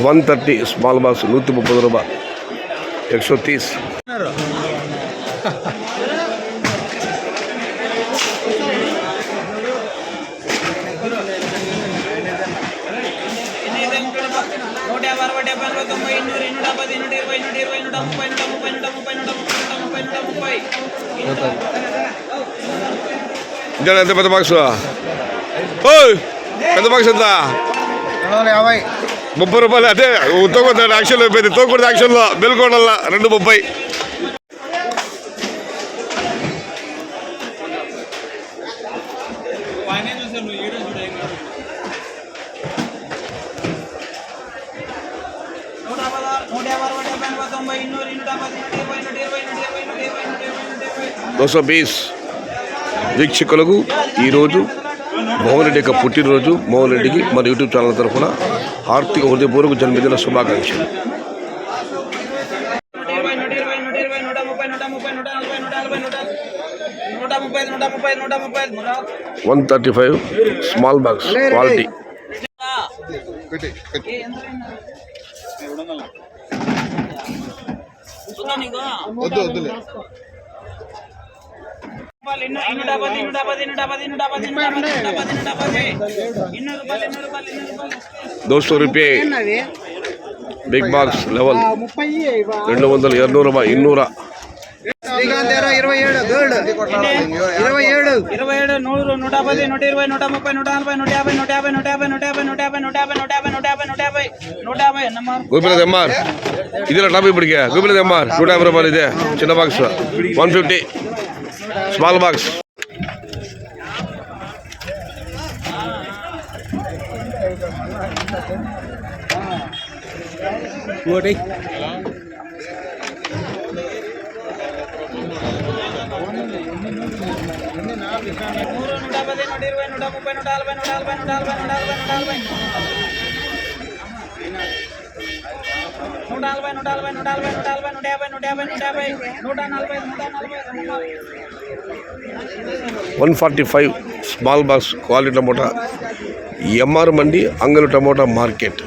₹130 small box 130 రూపాయలు 130. ఎంత పెద్ద బాక్స్? పెద్ద బాక్స్ ఎంత? 30 రూపాయలు. అదే తోకొద్దాడు యాక్షన్లో అయిపోయింది. తోకూడదు యాక్షన్లో బెల్కొండల్లా 2.30. ₹220 వీక్షకులకు ఈరోజు మోహన్ రెడ్డి యొక్క పుట్టినరోజు. మోహన్ రెడ్డికి మన యూట్యూబ్ ఛానల్ తరఫున ఆర్థిక హృదయపూర్వక జన్మదిన శుభాకాంక్షలు. 135 small box quality. ₹200 big box level 200 200 200. Srikanth 27 gold 27 100 110 120 130 140 150 150 Gopinath M R ఇదిలో టాప్ ఇప్పటికే. గోపినాథ్ ఎంఆర్ ₹150 ఇదే చిన్న box. 150 small box. $145 small box quality tomato. M R మండి Angallu tomato market.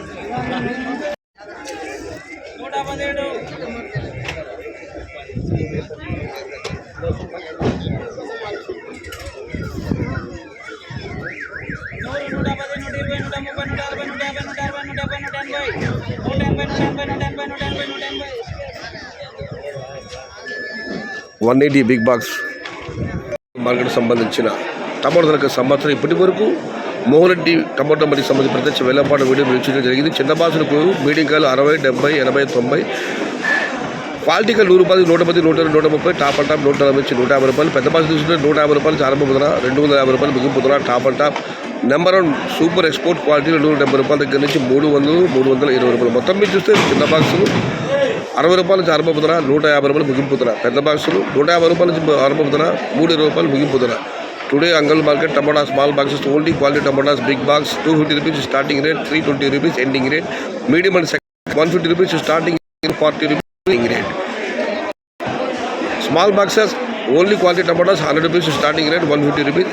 $180 big box market సంబంధించిన టమాటో ధరకు సంవత్సరం ఇప్పటి వరకు మోహన్ రెడ్డి టమాటో మండికి సంబంధించి ప్రత్యక్ష వేలపాటు వీడియో వీక్షించడం జరిగింది. చిన్న బాక్సులకు మీడియం కాయలు 60, 70, 80, 90. క్వాలిటీ కాయలు ₹100, ₹110, ₹120, ₹130. టాప్ అండ్ టాప్ ₹140 నుంచి ₹150. పెద్ద బాక్స్ తీసుకుంటే ₹150 నుంచి ఆరంభం ₹250 ముగింపుతున్నా. Top and top number 1 super export క్వాలిటీలో ₹170 దగ్గర నుంచి ₹300, ₹320. మొత్తం మీరు చూస్తే చిన్న బాక్సులు ₹60 నుంచి ఆరంభమవుతున్నా. ₹150 ముగింపుతున్నా. పెద్ద బాక్సులు ₹150 నుంచి ఆరంభమవుతున్నా. ₹320 ముగింపుతున్నా. Today Angallu market tomato small boxes only quality tomatoes big box ₹250 starting rate, ₹320 ending rate. Medium and ₹150 starting, ₹40 ending rate. Small boxes only quality tomatoes ₹100 starting rate, ₹150.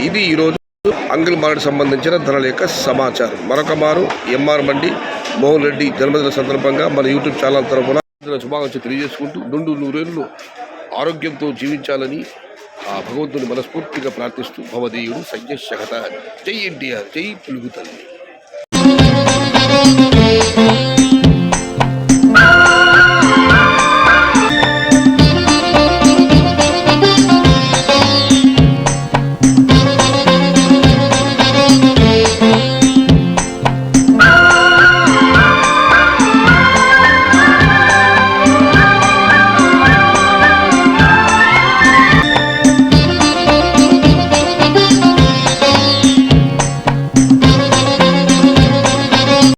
ఇది ఈరోజు అంగల్ మార్కెట్ సంబంధించిన ధరల యొక్క సమాచారం. మరొక మారు ఎంఆర్ మండి మోహన్ రెడ్డి జన్మదిన సందర్భంగా మన యూట్యూబ్ ఛానల్ తరఫున శుభాకాంక్షలు తెలియజేసుకుంటూ 100 ఆరోగ్యంతో జీవించాలని ఆ భగవంతుని మనస్ఫూర్తిగా ప్రార్థిస్తూ భవదీయుడు సంజయ్ శగత. జై ఎన్టీఆర్, జై తెలుగు తల్లి.